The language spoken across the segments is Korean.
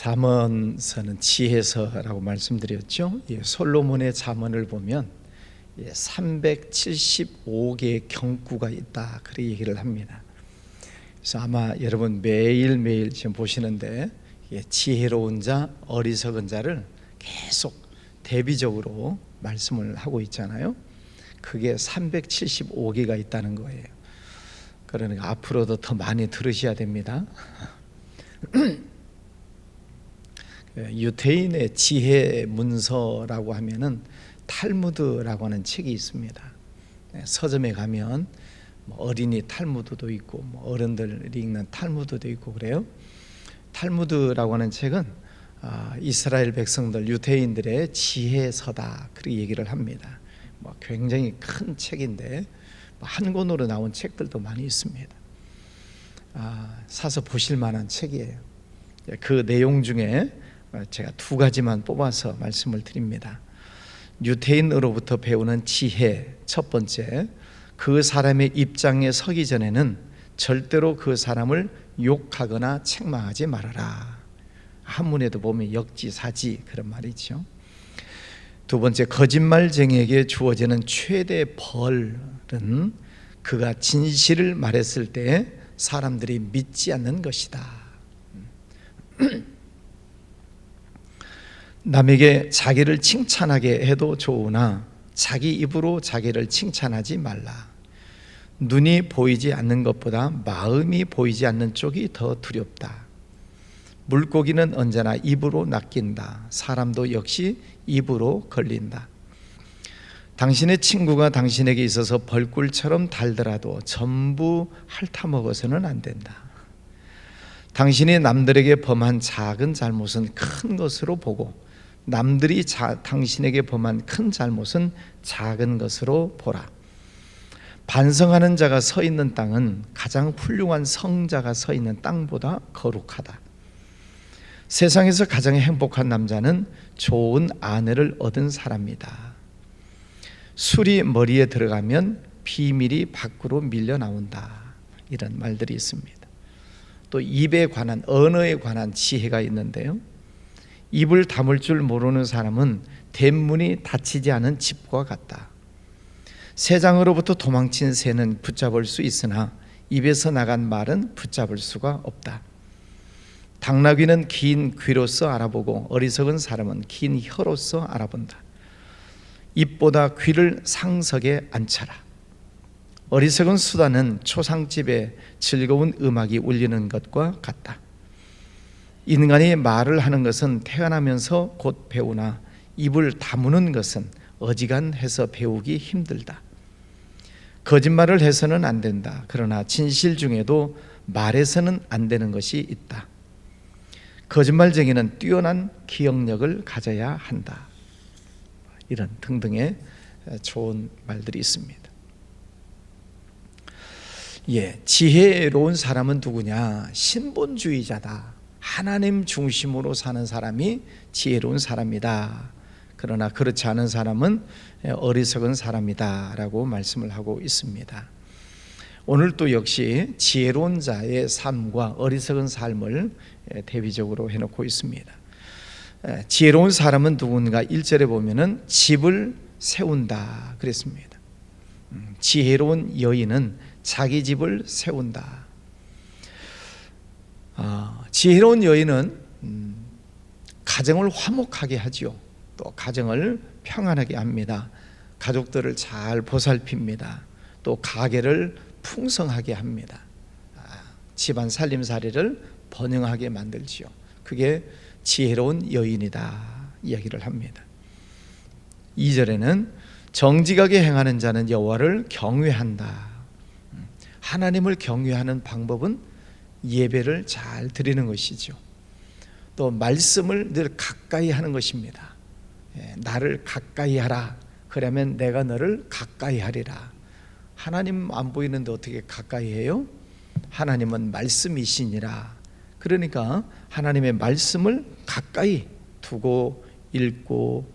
잠언서는 지혜서라고 말씀드렸죠. 솔로몬의 잠언을 보면 375개의 경구가 있다, 그렇게 얘기를 합니다. 그래서 아마 여러분 매일매일 지금 보시는데 지혜로운 자, 어리석은 자를 계속 대비적으로 말씀을 하고 있잖아요. 그게 375개가 있다는 거예요. 그러니까 앞으로도 더 많이 들으셔야 됩니다. 유대인의 지혜 문서라고 하면은 탈무드라고 하는 책이 있습니다. 서점에 가면 어린이 탈무드도 있고 어른들이 읽는 탈무드도 있고 그래요. 탈무드라고 하는 책은 이스라엘 백성들, 유대인들의 지혜서다, 그렇게 얘기를 합니다. 굉장히 큰 책인데 한 권으로 나온 책들도 많이 있습니다. 사서 보실 만한 책이에요. 그 내용 중에 제가 두 가지만 뽑아서 말씀을 드립니다. 유대인으로부터 배우는 지혜, 첫 번째, 그 사람의 입장에 서기 전에는 절대로 그 사람을 욕하거나 책망하지 말아라. 한문에도 보면 역지사지, 그런 말이죠. 두 번째, 거짓말쟁이에게 주어지는 최대 벌은 그가 진실을 말했을 때 사람들이 믿지 않는 것이다. 남에게 자기를 칭찬하게 해도 좋으나 자기 입으로 자기를 칭찬하지 말라. 눈이 보이지 않는 것보다 마음이 보이지 않는 쪽이 더 두렵다. 물고기는 언제나 입으로 낚인다. 사람도 역시 입으로 걸린다. 당신의 친구가 당신에게 있어서 벌꿀처럼 달더라도 전부 핥아먹어서는 안 된다. 당신이 남들에게 범한 작은 잘못은 큰 것으로 보고 남들이 당신에게 범한 큰 잘못은 작은 것으로 보라. 반성하는 자가 서 있는 땅은 가장 훌륭한 성자가 서 있는 땅보다 거룩하다. 세상에서 가장 행복한 남자는 좋은 아내를 얻은 사람이다. 술이 머리에 들어가면 비밀이 밖으로 밀려 나온다. 이런 말들이 있습니다. 또 입에 관한, 언어에 관한 지혜가 있는데요. 입을 다물 줄 모르는 사람은 대문이 닫히지 않은 집과 같다. 새장으로부터 도망친 새는 붙잡을 수 있으나 입에서 나간 말은 붙잡을 수가 없다. 당나귀는 긴 귀로서 알아보고 어리석은 사람은 긴 혀로서 알아본다. 입보다 귀를 상석에 앉혀라. 어리석은 수단은 초상집에 즐거운 음악이 울리는 것과 같다. 인간이 말을 하는 것은 태어나면서 곧 배우나 입을 다무는 것은 어지간해서 배우기 힘들다. 거짓말을 해서는 안 된다. 그러나 진실 중에도 말해서는 안 되는 것이 있다. 거짓말쟁이는 뛰어난 기억력을 가져야 한다. 이런 등등의 좋은 말들이 있습니다. 지혜로운 사람은 누구냐? 신본주의자다. 하나님 중심으로 사는 사람이 지혜로운 사람이다. 그러나 그렇지 않은 사람은 어리석은 사람이다 라고 말씀을 하고 있습니다. 오늘 또 역시 지혜로운 자의 삶과 어리석은 삶을 대비적으로 해놓고 있습니다. 지혜로운 사람은 누군가 1절에 보면은 집을 세운다 그랬습니다. 지혜로운 여인은 자기 집을 세운다. 지혜로운 여인은 가정을 화목하게 하죠. 또 가정을 평안하게 합니다. 가족들을 잘 보살핍니다. 또 가게를 풍성하게 합니다. 집안 살림살이를 번영하게 만들지요. 그게 지혜로운 여인이다 이야기를 합니다. 2절에는 정직하게 행하는 자는 여호와를 경외한다. 하나님을 경외하는 방법은 예배를 잘 드리는 것이죠. 또 말씀을 늘 가까이 하는 것입니다. 나를 가까이 하라. 그러면 내가 너를 가까이 하리라. 하나님 안 보이는데 어떻게 가까이 해요? 하나님은 말씀이시니라. 그러니까 하나님의 말씀을 가까이 두고 읽고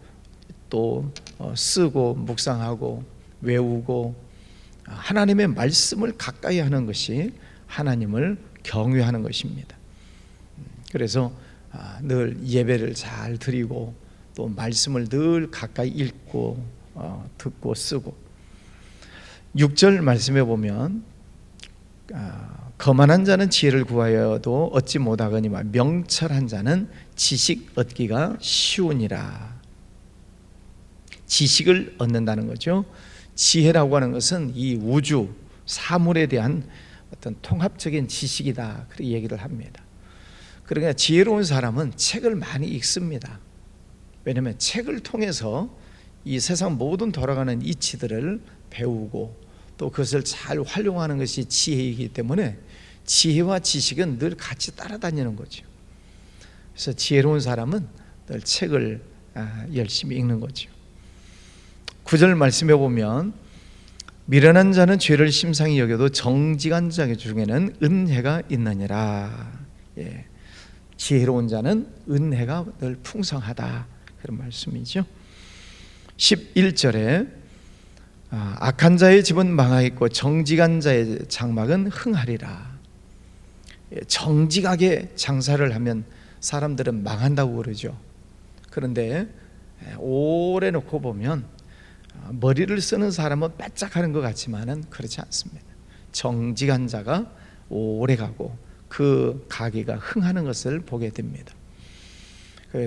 또 쓰고 묵상하고 외우고 하나님의 말씀을 가까이 하는 것이 하나님을 경외하는 것입니다. 그래서 늘 예배를 잘 드리고 또 말씀을 늘 가까이 읽고 듣고 쓰고. 6절 말씀에 보면 거만한 자는 지혜를 구하여도 얻지 못하거니와 명철한 자는 지식 얻기가 쉬우니라. 지식을 얻는다는 거죠. 지혜라고 하는 것은 이 우주 사물에 대한 어떤 통합적인 지식이다, 그렇게 얘기를 합니다. 그러니까 지혜로운 사람은 책을 많이 읽습니다. 왜냐하면 책을 통해서 이 세상 모든 돌아가는 이치들을 배우고 또 그것을 잘 활용하는 것이 지혜이기 때문에 지혜와 지식은 늘 같이 따라다니는 거죠. 그래서 지혜로운 사람은 늘 책을 열심히 읽는 거죠. 9절 말씀해 보면 미련한 자는 죄를 심상히 여겨도 정직한 자 중에는 은혜가 있느니라. 지혜로운 자는 은혜가 늘 풍성하다, 그런 말씀이죠. 11절에 악한 자의 집은 망하겠고 정직한 자의 장막은 흥하리라. 정직하게 장사를 하면 사람들은 망한다고 그러죠. 그런데 오래 놓고 보면 머리를 쓰는 사람은 바짝하는 것 같지만은 그렇지 않습니다. 정직한 자가 오래 가고 그 가게가 흥하는 것을 보게 됩니다.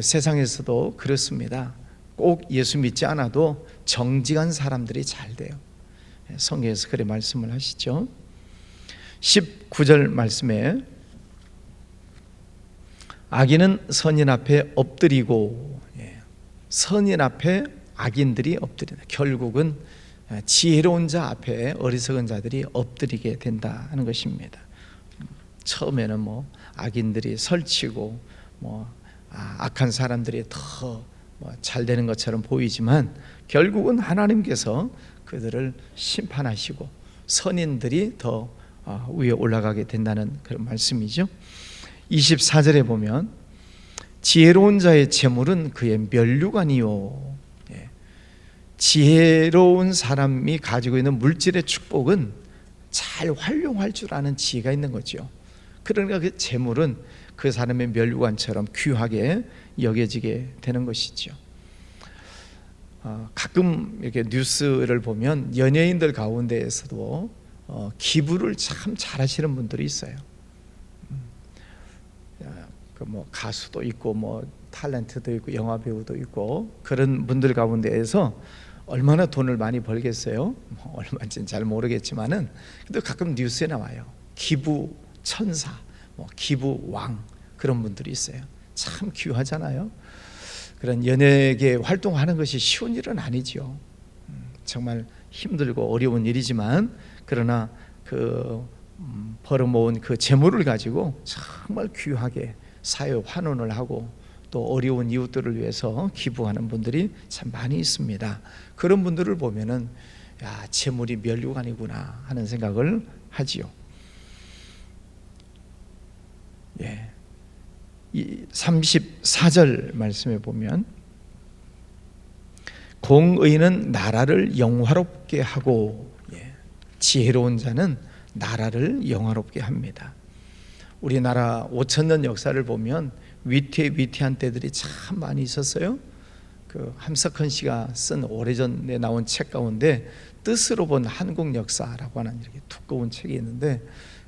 세상에서도 그렇습니다. 꼭 예수 믿지 않아도 정직한 사람들이 잘 돼요. 성경에서 그렇게 말씀을 하시죠. 19절 말씀에 악인은 선인 앞에 엎드리고, 선인 앞에 악인들이 엎드린다. 결국은 지혜로운 자 앞에 어리석은 자들이 엎드리게 된다는 것입니다. 처음에는 악인들이 설치고 악한 사람들이 더 잘 되는 것처럼 보이지만 결국은 하나님께서 그들을 심판하시고 선인들이 더 위에 올라가게 된다는 그런 말씀이죠. 24절에 보면 지혜로운 자의 재물은 그의 면류관이요. 지혜로운 사람이 가지고 있는 물질의 축복은 잘 활용할 줄 아는 지혜가 있는 거죠. 그러니까 그 재물은 그 사람의 면류관처럼 귀하게 여겨지게 되는 것이죠. 가끔 이렇게 뉴스를 보면 연예인들 가운데에서도 기부를 참 잘하시는 분들이 있어요. 가수도 있고 탤런트도 있고 영화 배우도 있고 그런 분들 가운데에서 얼마나 돈을 많이 벌겠어요? 얼마인지는 잘 모르겠지만은 그래도 가끔 뉴스에 나와요. 기부 천사, 기부 왕, 그런 분들이 있어요. 참 귀하잖아요. 그런 연예계 활동하는 것이 쉬운 일은 아니죠. 정말 힘들고 어려운 일이지만 그러나 그 벌어모은 그 재물을 가지고 정말 귀하게 사회 환원을 하고 또 어려운 이웃들을 위해서 기부하는 분들이 참 많이 있습니다. 그런 분들을 보면은 재물이 면류관이구나 하는 생각을 하지요. 이 34절 말씀에 보면 공의는 나라를 영화롭게 하고 지혜로운 자는 나라를 영화롭게 합니다. 우리나라 5,000년 역사를 보면 위태위태한 때들이 참 많이 있었어요. 그 함석헌 씨가 쓴 오래전에 나온 책 가운데 뜻으로 본 한국 역사라고 하는 이렇게 두꺼운 책이 있는데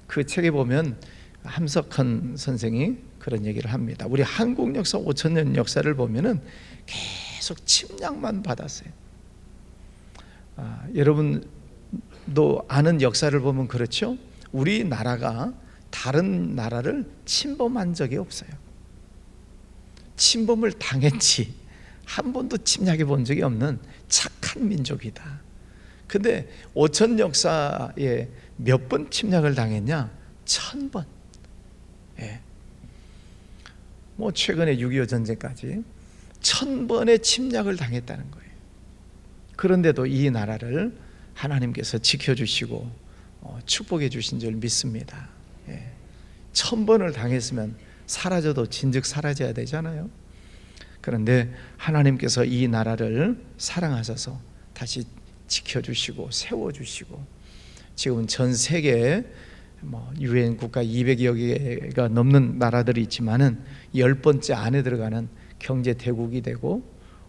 그 책에 보면 함석헌 선생이 그런 얘기를 합니다. 우리 한국 역사 5,000년 역사를 보면은 계속 침략만 받았어요. 여러분도 아는 역사를 보면 그렇죠? 우리나라가 다른 나라를 침범한 적이 없어요. 침범을 당했지 한 번도 침략해 본 적이 없는 착한 민족이다. 근데 5천 역사에 몇 번 침략을 당했냐? 1,000번. 최근에 6.25 전쟁까지 1,000번의 침략을 당했다는 거예요. 그런데도 이 나라를 하나님께서 지켜주시고 축복해 주신 줄 믿습니다. 1,000번을 당했으면 사라져도 진즉 사라져야 되잖아요. 그런데 하나님께서 이 나라를 사랑하셔서 다시 지켜주시고 세워주시고 지금 전 세계에 유엔 국가 200여 개가 넘는 나라들이 있지만은 10번째 안에 들어가는 경제 대국이 되고,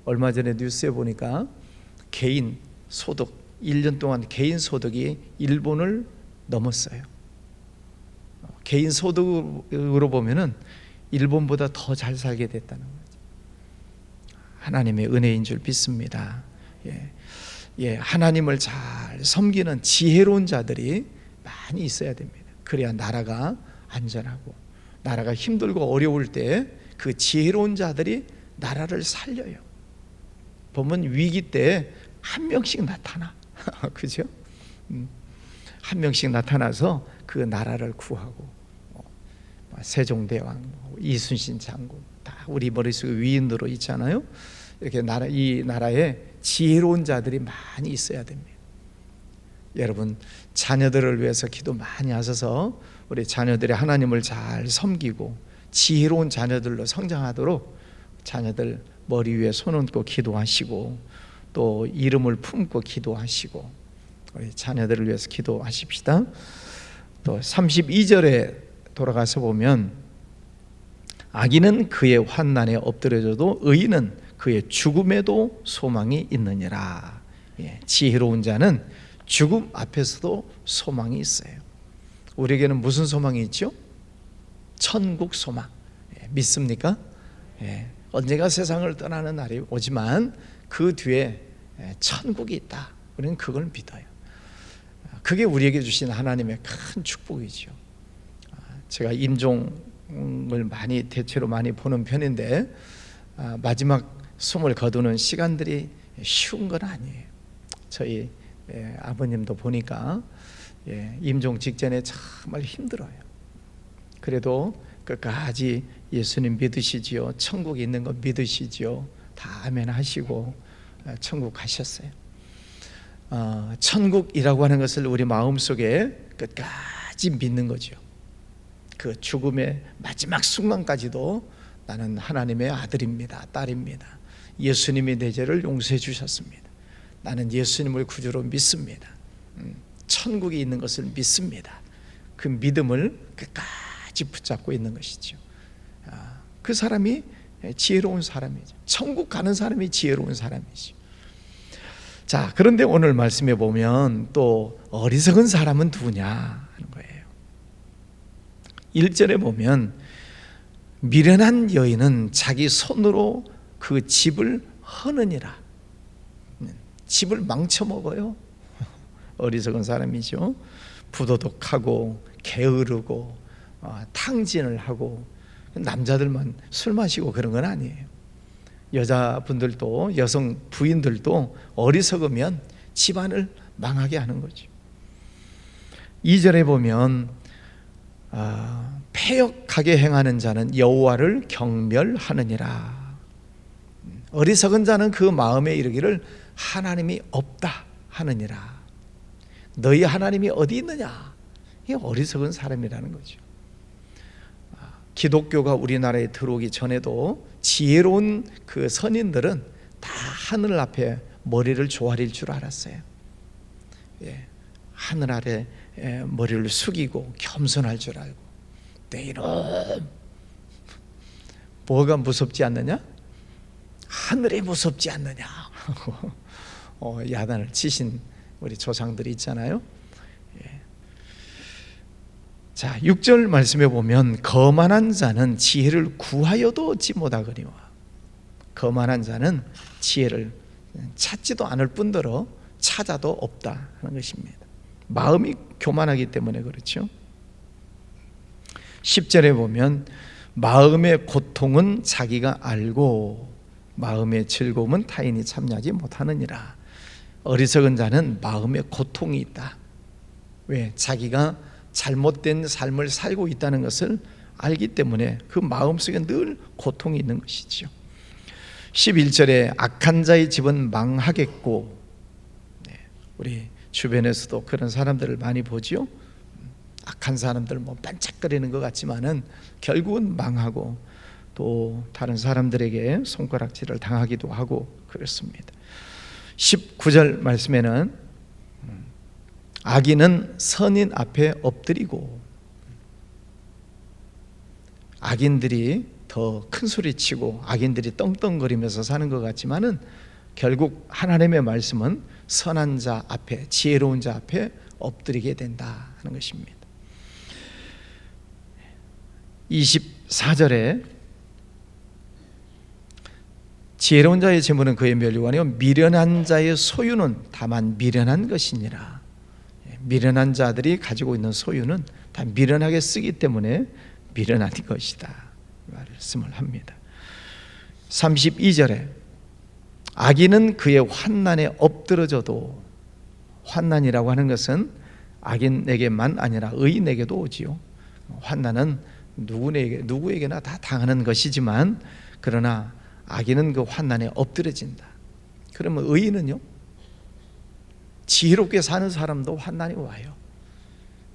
얼마 전에 뉴스에 보니까 개인 소득 1년 동안 개인 소득이 일본을 넘었어요. 개인 소득으로 보면은 일본보다 더 잘 살게 됐다는 거죠. 하나님의 은혜인 줄 믿습니다. 하나님을 잘 섬기는 지혜로운 자들이 많이 있어야 됩니다. 그래야 나라가 안전하고, 나라가 힘들고 어려울 때 그 지혜로운 자들이 나라를 살려요. 보면 위기 때 한 명씩 나타나. 그죠? 한 명씩 나타나서 그 나라를 구하고, 세종대왕, 이순신 장군 다 우리 머릿속에 위인으로 있잖아요. 이렇게 이 나라에 지혜로운 자들이 많이 있어야 됩니다. 여러분, 자녀들을 위해서 기도 많이 하셔서 우리 자녀들이 하나님을 잘 섬기고 지혜로운 자녀들로 성장하도록 자녀들 머리 위에 손 얹고 기도하시고, 또 이름을 품고 기도하시고, 우리 자녀들을 위해서 기도하십시다. 또 32절에 돌아가서 보면, 악인은 그의 환난에 엎드려져도 의인은 그의 죽음에도 소망이 있느니라. 지혜로운 자는 죽음 앞에서도 소망이 있어요. 우리에게는 무슨 소망이 있죠? 천국 소망. 믿습니까? 언젠가 세상을 떠나는 날이 오지만 그 뒤에 천국이 있다. 우리는 그걸 믿어요. 그게 우리에게 주신 하나님의 큰 축복이죠. 제가 임종을 대체로 많이 보는 편인데, 마지막 숨을 거두는 시간들이 쉬운 건 아니에요. 저희 아버님도 보니까 임종 직전에 정말 힘들어요. 그래도 끝까지 예수님 믿으시지요, 천국에 있는 거 믿으시지요, 다 아멘 하시고 천국 가셨어요. 천국이라고 하는 것을 우리 마음속에 끝까지 믿는 거죠. 그 죽음의 마지막 순간까지도 나는 하나님의 아들입니다, 딸입니다. 예수님이 내 죄를 용서해 주셨습니다. 나는 예수님을 구주로 믿습니다. 천국에 있는 것을 믿습니다. 그 믿음을 끝까지 붙잡고 있는 것이죠. 그 사람이 지혜로운 사람이죠. 천국 가는 사람이 지혜로운 사람이죠. 자, 그런데 오늘 말씀에 보면 또 어리석은 사람은 누구냐 하는 거예요. 1절에 보면, 미련한 여인은 자기 손으로 그 집을 허느니라. 집을 망쳐먹어요. 어리석은 사람이죠. 부도덕하고 게으르고 탕진을 하고, 남자들만 술 마시고 그런 건 아니에요. 여자분들도, 여성 부인들도 어리석으면 집안을 망하게 하는 거죠. 2절에 보면, 패역하게 행하는 자는 여호와를 경멸하느니라. 어리석은 자는 그 마음에 이르기를 하나님이 없다 하느니라. 너희 하나님이 어디 있느냐? 이게 어리석은 사람이라는 거죠. 기독교가 우리나라에 들어오기 전에도 지혜로운 그 선인들은 다 하늘 앞에 머리를 조아릴 줄 알았어요. 하늘 아래 머리를 숙이고 겸손할 줄 알고, 내 이름 뭐가 무섭지 않느냐? 하늘이 무섭지 않느냐? 야단을 치신 우리 조상들이 있잖아요. 자, 6절 말씀에 보면, 거만한 자는 지혜를 구하여도 얻지 못하거니와. 거만한 자는 지혜를 찾지도 않을 뿐더러 찾아도 없다 하는 것입니다. 마음이 교만하기 때문에 그렇죠. 10절에 보면, 마음의 고통은 자기가 알고 마음의 즐거움은 타인이 참여하지 못하느니라. 어리석은 자는 마음에 고통이 있다. 왜? 자기가 잘못된 삶을 살고 있다는 것을 알기 때문에 그 마음속에 늘 고통이 있는 것이죠. 11절에 악한 자의 집은 망하겠고, 우리 주변에서도 그런 사람들을 많이 보죠. 악한 사람들 반짝거리는 것 같지만은 결국은 망하고, 또 다른 사람들에게 손가락질을 당하기도 하고 그렇습니다. 19절 말씀에는, 악인은 선인 앞에 엎드리고, 악인들이 더 큰 소리 치고 악인들이 떵떵거리면서 사는 것 같지만은 결국 하나님의 말씀은 선한 자 앞에, 지혜로운 자 앞에 엎드리게 된다 하는 것입니다. 24절에 지혜로운 자의 재물은 그의 멸류관이요 미련한 자의 소유는 다만 미련한 것이니라. 미련한 자들이 가지고 있는 소유는 다 미련하게 쓰기 때문에 미련한 것이다 말씀을 합니다. 32절에 악인은 그의 환난에 엎드러져도, 환난이라고 하는 것은 악인에게만 아니라 의인에게도 오지요. 환난은 누구에게나 다 당하는 것이지만, 그러나 악인은 그 환난에 엎드려진다. 그러면 의인은요, 지혜롭게 사는 사람도 환난이 와요.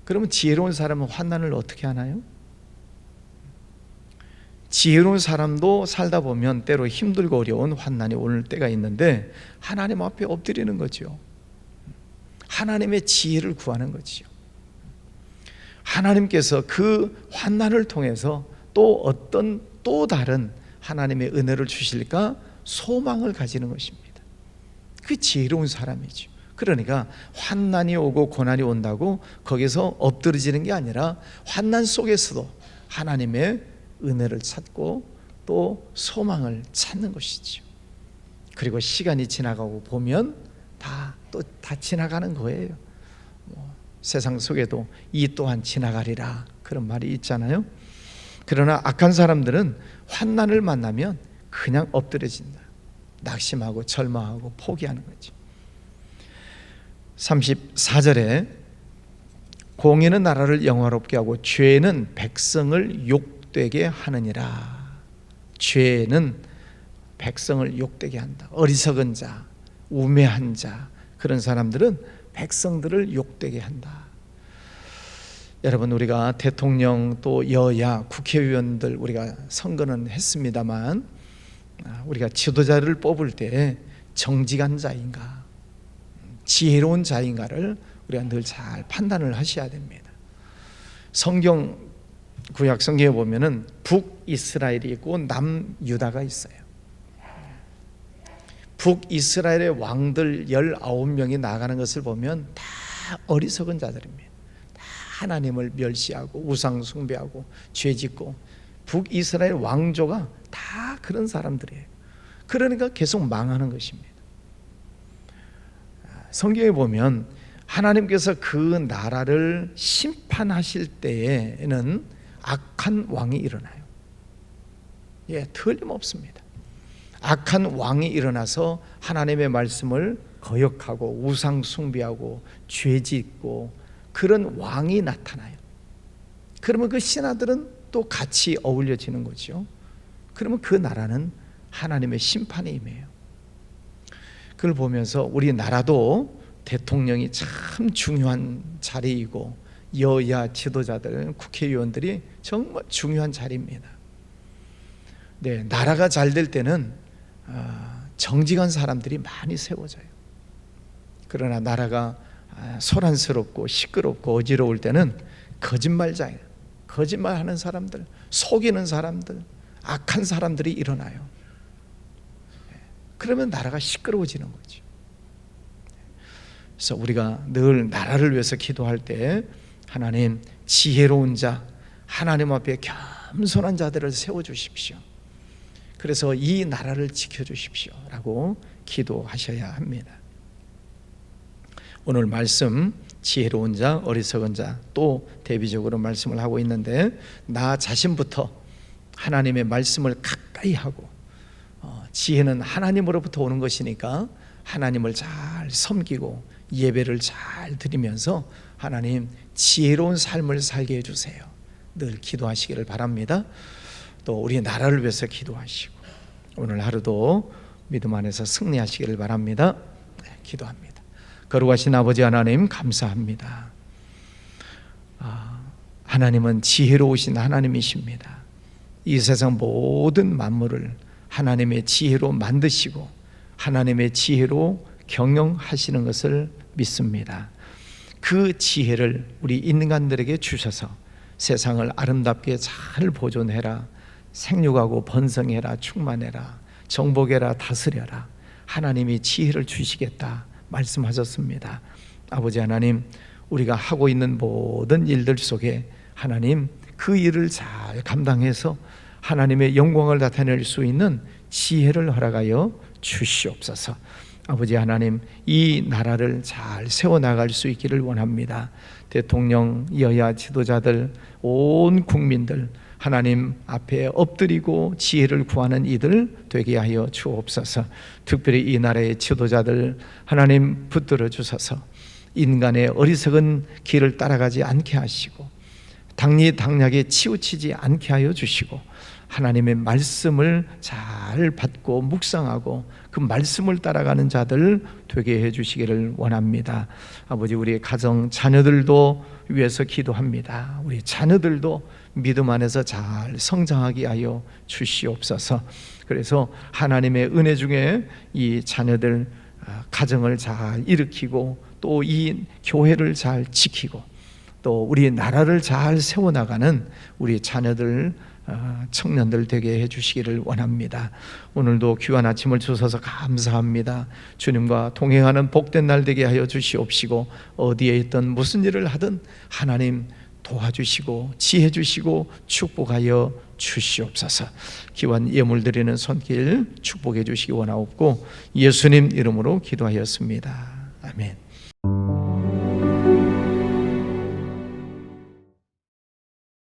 그러면 지혜로운 사람은 환난을 어떻게 하나요? 지혜로운 사람도 살다 보면 때로 힘들고 어려운 환난이 오는 때가 있는데 하나님 앞에 엎드리는 거죠. 하나님의 지혜를 구하는 거지요. 하나님께서 그 환난을 통해서 또 다른 하나님의 은혜를 주실까 소망을 가지는 것입니다. 그게 지혜로운 사람이죠. 그러니까 환난이 오고 고난이 온다고 거기서 엎드러지는 게 아니라 환난 속에서도 하나님의 은혜를 찾고 또 소망을 찾는 것이죠. 그리고 시간이 지나가고 보면 다 지나가는 거예요. 세상 속에도 이 또한 지나가리라 그런 말이 있잖아요. 그러나 악한 사람들은 환난을 만나면 그냥 엎드려진다. 낙심하고 절망하고 포기하는 거죠. 34절에 공의는 나라를 영화롭게 하고 죄는 백성을 욕되게 하느니라. 죄는 백성을 욕되게 한다. 어리석은 자, 우매한 자, 그런 사람들은 백성들을 욕되게 한다. 여러분, 우리가 대통령 또 여야 국회의원들 우리가 선거는 했습니다만, 우리가 지도자를 뽑을 때 정직한 자인가, 지혜로운 자인가를 우리가 늘 잘 판단을 하셔야 됩니다. 구약 성경에 보면은 북이스라엘이 있고 남유다가 있어요. 북이스라엘의 왕들 19명이 나가는 것을 보면 다 어리석은 자들입니다. 다 하나님을 멸시하고 우상 숭배하고 죄짓고, 북이스라엘 왕조가 다 그런 사람들이에요. 그러니까 계속 망하는 것입니다. 성경에 보면 하나님께서 그 나라를 심판하실 때에는 악한 왕이 일어나요. 틀림없습니다. 악한 왕이 일어나서 하나님의 말씀을 거역하고 우상 숭배하고 죄짓고 그런 왕이 나타나요. 그러면 그 신하들은 또 같이 어울려지는 거죠. 그러면 그 나라는 하나님의 심판에 임해요. 그걸 보면서 우리 나라도 대통령이 참 중요한 자리이고 여야 지도자들, 국회의원들이 정말 중요한 자리입니다. 네, 나라가 잘 될 때는 정직한 사람들이 많이 세워져요. 그러나 나라가 소란스럽고 시끄럽고 어지러울 때는 거짓말하는 사람들, 속이는 사람들, 악한 사람들이 일어나요. 그러면 나라가 시끄러워지는 거죠. 그래서 우리가 늘 나라를 위해서 기도할 때 하나님, 지혜로운 자, 하나님 앞에 겸손한 자들을 세워주십시오. 그래서 이 나라를 지켜주십시오 라고 기도하셔야 합니다. 오늘 말씀, 지혜로운 자, 어리석은 자, 또 대비적으로 말씀을 하고 있는데, 나 자신부터 하나님의 말씀을 가까이 하고, 지혜는 하나님으로부터 오는 것이니까 하나님을 잘 섬기고 예배를 잘 드리면서 하나님, 지혜로운 삶을 살게 해주세요. 늘 기도하시기를 바랍니다. 또 우리 나라를 위해서 기도하시고 오늘 하루도 믿음 안에서 승리하시기를 바랍니다. 기도합니다. 거룩하신 아버지 하나님, 감사합니다. 하나님은 지혜로우신 하나님이십니다. 이 세상 모든 만물을 하나님의 지혜로 만드시고 하나님의 지혜로 경영하시는 것을 믿습니다. 그 지혜를 우리 인간들에게 주셔서 세상을 아름답게 잘 보존해라, 생육하고 번성해라, 충만해라, 정복해라, 다스려라, 하나님이 지혜를 주시겠다 말씀하셨습니다. 아버지 하나님, 우리가 하고 있는 모든 일들 속에 하나님 그 일을 잘 감당해서 하나님의 영광을 나타낼 수 있는 지혜를 허락하여 주시옵소서. 아버지 하나님, 이 나라를 잘 세워나갈 수 있기를 원합니다. 대통령, 여야 지도자들, 온 국민들 하나님 앞에 엎드리고 지혜를 구하는 이들 되게 하여 주옵소서. 특별히 이 나라의 지도자들 하나님 붙들어 주셔서 인간의 어리석은 길을 따라가지 않게 하시고 당리당략에 치우치지 않게 하여 주시고 하나님의 말씀을 잘 받고 묵상하고 그 말씀을 따라가는 자들 되게 해주시기를 원합니다. 아버지, 우리 가정 자녀들도 위해서 기도합니다. 우리 자녀들도 믿음 안에서 잘 성장하게 하여 주시옵소서. 그래서 하나님의 은혜 중에 이 자녀들 가정을 잘 일으키고 또 이 교회를 잘 지키고 또 우리 나라를 잘 세워나가는 우리 자녀들, 청년들 되게 해주시기를 원합니다. 오늘도 귀한 아침을 주셔서 감사합니다. 주님과 동행하는 복된 날 되게 하여 주시옵시고 어디에 있든 무슨 일을 하든 하나님 도와주시고 지혜 주시고 축복하여 주시옵소서. 귀한 예물 드리는 손길 축복해 주시기 원하옵고 예수님 이름으로 기도하였습니다. 아멘.